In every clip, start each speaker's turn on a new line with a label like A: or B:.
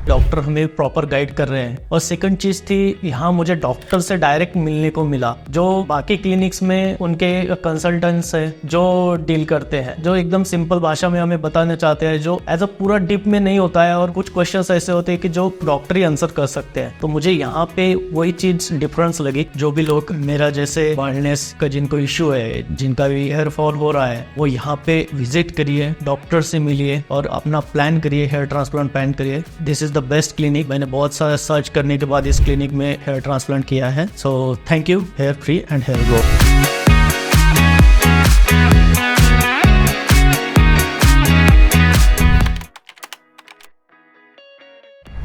A: Doctor हमें proper guide कर रहे हैं। और सेकंड चीज थी, यहाँ मुझे डॉक्टर से डायरेक्ट मिलने को मिला, जो बाकी क्लिनिक्स में उनके कंसल्टेंट्स है जो डील करते हैं, जो एकदम सिंपल भाषा में हमें बताना चाहते हैं, जो एज अ पूरा डीप में नहीं होता है और कुछ क्वेश्चंस ऐसे होते हैं कि जो डॉक्टर ही आंसर कर सकते हैं। तो मुझे यहाँ पे वही चीज डिफरेंस लगी। जो भी लोग मेरा जैसे बाल्डनेस का जिनको इश्यू है, जिनका भी हेयर फॉल हो रहा है, वो यहाँ पे विजिट करिए, डॉक्टर से मिलिए और अपना प्लान करिए, हेयर ट्रांसप्लांट प्लान करिए। This is the best clinic. मैंने बहुत सारा सर्च करने के बाद इस क्लिनिक में हेयर ट्रांसप्लांट किया है। So thank you, hair free and hair grow.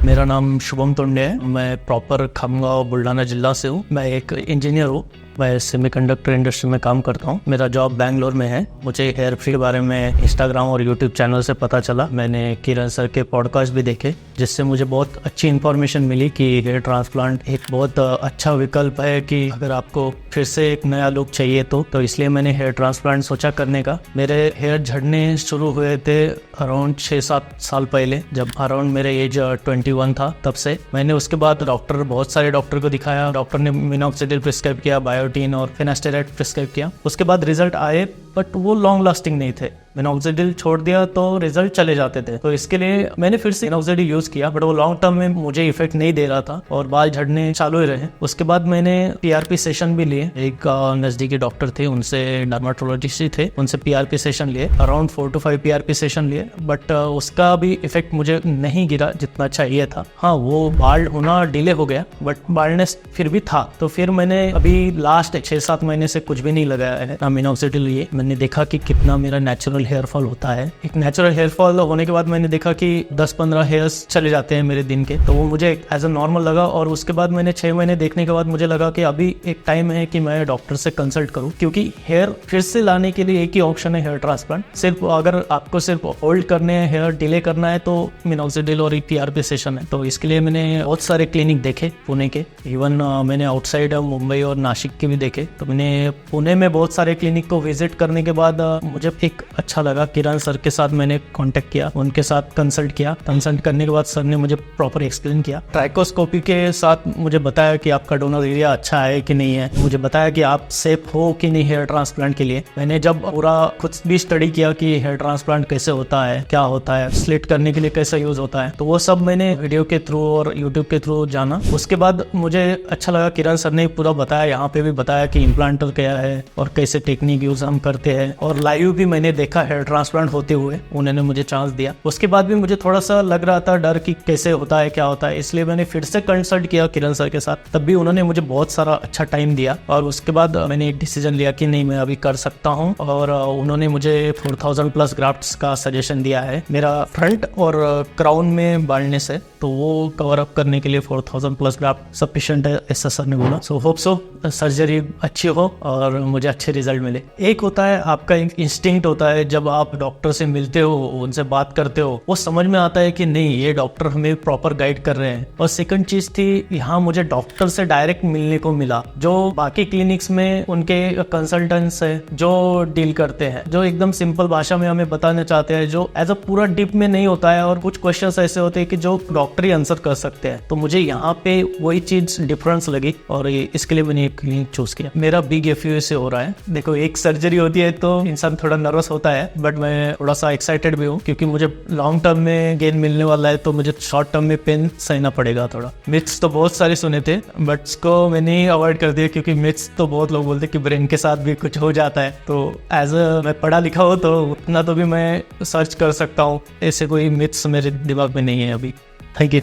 A: मेरा नाम शुभम तुंडे है। मैं प्रॉपर खमगांव बुल्ढाना जिला से हूँ। मैं एक इंजीनियर हूँ। मैं सेमीकंडक्टर इंडस्ट्री में काम करता हूँ। मेरा जॉब बैंगलोर में है। मुझे हेयर फ्री के बारे में इंस्टाग्राम और यूट्यूब चैनल से पता चला। मैंने किरण सर के पॉडकास्ट भी देखे, जिससे मुझे बहुत अच्छी इन्फॉर्मेशन मिली कि हेयर ट्रांसप्लांट एक बहुत अच्छा विकल्प है कि अगर आपको फिर से एक नया लुक चाहिए तो इसलिए मैंने हेयर ट्रांसप्लांट सोचा करने का। मेरे हेयर झड़ने शुरू हुए थे अराउंड 6-7 साल पहले, जब अराउंड मेरे एज 21 था। तब से मैंने उसके बाद बहुत सारे डॉक्टर को दिखाया। डॉक्टर ने मिनॉक्सिडिल प्रिस्क्राइब किया, बायोटीन और फिनास्टेराइड प्रिस्क्राइब किया। उसके बाद रिजल्ट आए, बट वो लॉन्ग लास्टिंग नहीं थे। मिनॉक्सिडिल छोड़ दिया तो रिजल्ट चले जाते थे। तो इसके लिए मैंने फिर से मिनॉक्सिडिल यूज किया, बट वो लॉन्ग टर्म में मुझे इफेक्ट नहीं दे रहा था और बाल झड़ने चालू ही रहे। उसके बाद मैंने पीआरपी सेशन भी लिए। एक नजदीकी डॉक्टर थे, उनसे डर्माटोलॉजिस्ट थे, उनसे पीआरपी सेशन लिए। अराउंड 4 to 5 पीआरपी सेशन लिए, बट उसका भी इफेक्ट मुझे नहीं गिरा जितना चाहिए था। हाँ, वो बाल होना डिले हो गया, बट बाल्डनेस फिर भी था। तो फिर मैंने अभी लास्ट 6-7 महीने से कुछ भी नहीं लगाया है, ना मिनॉक्सिडिल लिए। मैंने देखा कि कितना मेरा नेचुरल हेयर फॉल होता है। एक नेचुरल हेयर फॉल होने के बाद मैंने देखा कि 10-15 हेयर्स चले जाते हैं मेरे दिन के। तो वो मुझे एज अ नॉर्मल लगा। और उसके बाद मैंने 6 महीने देखने के बाद मुझे लगा कि अभी एक टाइम है कि मैं डॉक्टर से कंसल्ट करूं, क्योंकि हेयर फिर से लाने के लिए एक ही ऑप्शन है, हेयर ट्रांसप्लांट। सिर्फ अगर आपको सिर्फ होल्ड करने हैं, हेयर डिले करना है, तो मिनॉक्सिडिल और पीआरपी सेशन है। तो इसके लिए मैंने बहुत सारे क्लिनिक देखे पुणे के। इवन मैंने आउटसाइड मुंबई और नासिक के भी देखे। तो मैंने पुणे में बहुत सारे क्लिनिक को विजिट करने के बाद मुझे एक अच्छा लगा। किरण सर के साथ मैंने कांटेक्ट किया, उनके साथ कंसल्ट किया। कंसल्ट करने के बाद सर ने मुझे प्रॉपर एक्सप्लेन किया। ट्राइकोस्कोपी के साथ मुझे बताया कि आपका डोनर एरिया अच्छा है कि नहीं है। मुझे बताया कि आप सेफ हो कि नहीं हेयर ट्रांसप्लांट के लिए। मैंने जब पूरा खुद भी स्टडी किया कि हेयर ट्रांसप्लांट कैसे होता है, क्या होता है, स्लिट करने के लिए कैसे यूज होता है, तो वो सब मैंने वीडियो के थ्रू और यूट्यूब के थ्रू जाना। उसके बाद मुझे अच्छा लगा, किरण सर ने पूरा बताया, यहाँ पे भी बताया कि इम्प्लांटर क्या है और कैसे टेक्निक यूज हम करते हैं। और लाइव भी मैंने देखा हेयर ट्रांसप्लांट होते हुए, उन्होंने मुझे चांस दिया। उसके बाद भी मुझे थोड़ा सा लग रहा था डर कि कैसे होता है, क्या होता है, इसलिए मैंने फिर से कंसल्ट किया किरण सर के साथ। तब भी उन्होंने मुझे बहुत सारा अच्छा टाइम दिया और उसके बाद मैंने एक डिसीजन लिया कि नहीं, मैं अभी कर सकता हूँ। और उन्होंने मुझे 4000+ ग्राफ्ट्स का सजेशन दिया है। मेरा फ्रंट और क्राउन में बाल्डनेस है, तो वो कवर अप करने के लिए 4000+ ग्राफ्ट सफिशिएंट है, ऐसा सर ने बोला। सो होप सो सर्जरी अच्छी हो और मुझे अच्छे रिजल्ट मिले। एक होता है आपका एक इंस्टिंक्ट होता है, जब आप डॉक्टर से मिलते हो, उनसे बात करते हो, वो समझ में आता है कि नहीं, ये डॉक्टर हमें प्रॉपर गाइड कर रहे हैं। और सेकंड चीज थी, यहाँ मुझे डॉक्टर से डायरेक्ट मिलने को मिला, जो बाकी क्लिनिक्स में उनके कंसल्टेंट्स है जो डील करते हैं, जो एकदम सिंपल भाषा में हमें बताना चाहते हैं, जो एज अ पूरा डीप में नहीं होता है और कुछ क्वेश्चंस ऐसे होते हैं कि जो डॉक्टर ही आंसर कर सकते हैं। तो मुझे यहाँ पे वही चीज डिफरेंस लगी और इसके लिए मैंने एक क्लिनिक चूज किया। मेरा बिग FUA से हो रहा है। देखो, एक सर्जरी होती है तो इंसान थोड़ा नर्वस होता है, बट मैं थोड़ा सा एक्साइटेड भी हूँ, क्योंकि मुझे लॉन्ग टर्म में गेन मिलने वाला है, तो मुझे शॉर्ट टर्म में पेन सहना पड़ेगा थोड़ा। मिथ्स तो बहुत सारे सुने थे, बट इसको मैंने अवॉइड कर दिया, क्योंकि मिथ्स तो बहुत लोग बोलते कि ब्रेन के साथ भी कुछ हो जाता है। तो एज अ मैं पढ़ा लिखा हूँ, तो उतना तो भी मैं सर्च कर सकता हूँ। ऐसे कोई मिथ्स मेरे दिमाग में नहीं है अभी। Thank you.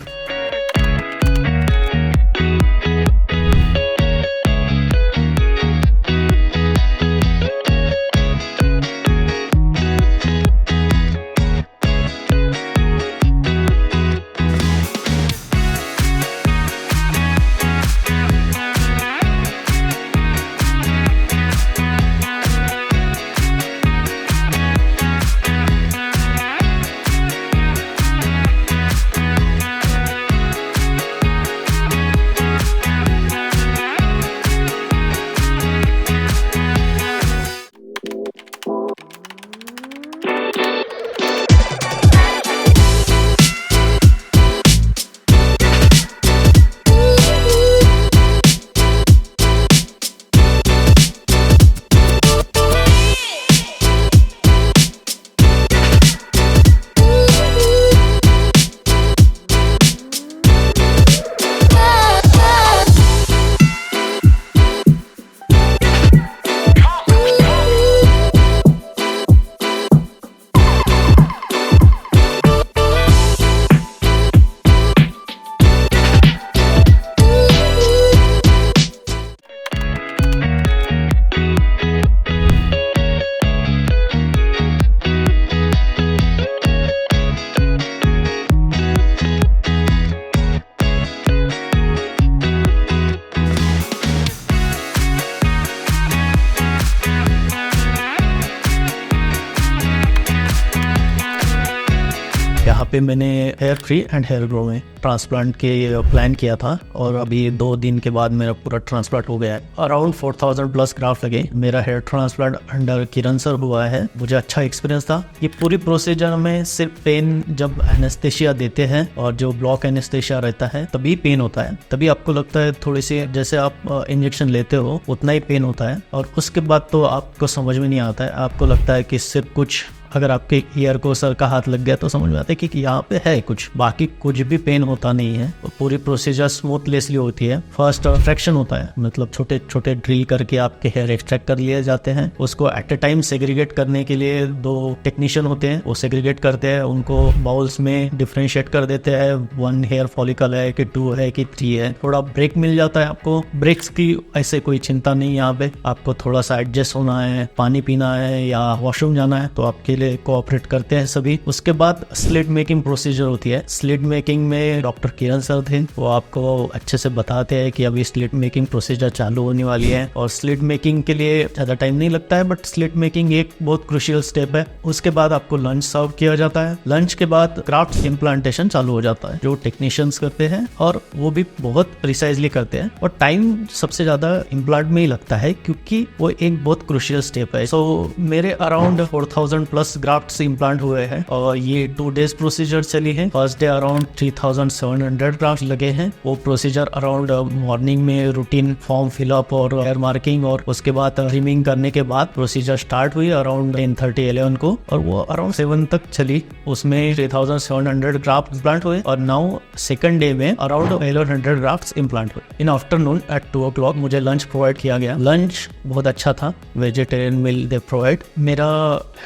A: पे मैंने hair free and hair grow में ट्रांसप्लांट के प्लान किया था और अभी 2 दिन के बाद मेरा पूरा ट्रांसप्लांट हो गया है। अराउंड 4000 प्लस ग्राफ्ट लगे। मेरा हेयर ट्रांसप्लांट अंडर किरण सर हुआ है। मुझे अच्छा एक्सपीरियंस था। ये पूरी प्रोसीजर में सिर्फ पेन जब एनेस्थेशिया देते हैं और जो ब्लॉक एनेस्थेशिया रहता है तभी पेन होता है, तभी आपको लगता है थोड़ी सी जैसे आप इंजेक्शन लेते हो उतना ही पेन होता है और उसके बाद तो आपको समझ में नहीं आता है। आपको लगता है कि सिर्फ कुछ अगर आपके ईयर को सर का हाथ लग गया तो समझ में आता है कि यहाँ पे है कुछ, बाकी कुछ भी पेन होता नहीं है। तो पूरी प्रोसीजर स्मूथलेसली होती है। फर्स्ट एक्सट्रैक्शन होता है, मतलब छोटे छोटे ड्रिल करके आपके हेयर एक्सट्रैक्ट कर लिए जाते हैं। उसको एट ए टाइम सेग्रीगेट करने के लिए 2 टेक्नीशियन होते हैं, वो सेग्रीगेट करते हैं, उनको बाउल्स में डिफ्रेंशिएट कर देते हैं। 1 हेयर फॉलिकल है कि 2 है कि 3 है। थोड़ा ब्रेक मिल जाता है आपको। ब्रेक्स की ऐसे कोई चिंता नहीं। यहाँ पे आपको थोड़ा सा एडजस्ट होना है, पानी पीना है या वॉशरूम जाना है तो आपके कोऑपरेट करते हैं सभी। उसके बाद स्लिट मेकिंग प्रोसीजर होती है। स्लिट मेकिंग में डॉक्टर किरण सर थे, वो आपको अच्छे से बताते हैं कि अभी स्लिट मेकिंग प्रोसीजर चालू होने वाली है और स्लिट मेकिंग के लिए ज्यादा टाइम नहीं लगता है, बट स्लिट मेकिंग एक बहुत क्रूशियल स्टेप है। उसके बाद आपको लंच सर्व किया जाता है। लंच के बाद क्राफ्ट इम्प्लांटेशन चालू हो जाता है जो टेक्नीशियंस करते हैं और वो भी बहुत प्रिसाइजली करते हैं और टाइम सबसे ज्यादा इम्प्लांट में ही लगता है क्योंकि वो एक बहुत क्रूशियल स्टेप है। सो मेरे अराउंड 4000 प्लस ग्राफ्ट इम्प्लांट हुए हैं और ये 2 डेज प्रोसीजर चली है। फर्स्ट डे अराउंड 3700 ग्राफ्ट लगे हैं। वो प्रोसीजर अराउंड मॉर्निंग में रूटीन फॉर्म फिलअप और हेयर मार्किंग और उसके बाद ट्रिमिंग करने के बाद प्रोसीजर स्टार्ट हुई अराउंड 10:30-11 को और वो अराउंड 7 तक चली। उसमें 3700 ग्राफ्ट इम्प्लांट हुए और नाउ सेकंड डे में अराउंड 1100 ग्राफ्ट इम्प्लांट हुए। इन आफ्टरनून एट 2 o'clock मुझे लंच प्रोवाइड किया गया। लंच बहुत अच्छा था, वेजिटेरियन मील दे प्रोवाइड। मेरा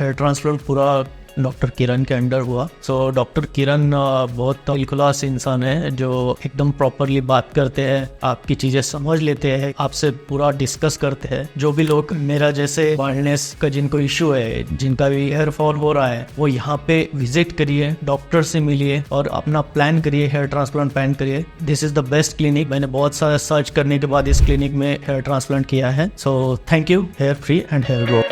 A: हेयर ट्रांसप्लांट पूरा डॉक्टर किरण के अंडर हुआ। सो डॉक्टर किरण बहुत दिलखुलास इंसान है जो एकदम प्रॉपरली बात करते हैं, आपकी चीजें समझ लेते हैं, आपसे पूरा डिस्कस करते हैं। जो भी लोग मेरा जैसे बाल्डनेस का जिनको इशू है, जिनका भी हेयर फॉल हो रहा है, वो यहाँ पे विजिट करिए, डॉक्टर से मिलिए और अपना प्लान करिए, हेयर ट्रांसप्लांट प्लान करिए। This is the best clinic. मैंने बहुत सारा सर्च करने के बाद इस क्लिनिक में हेयर ट्रांसप्लांट किया है। So thank you hair free and hair grow.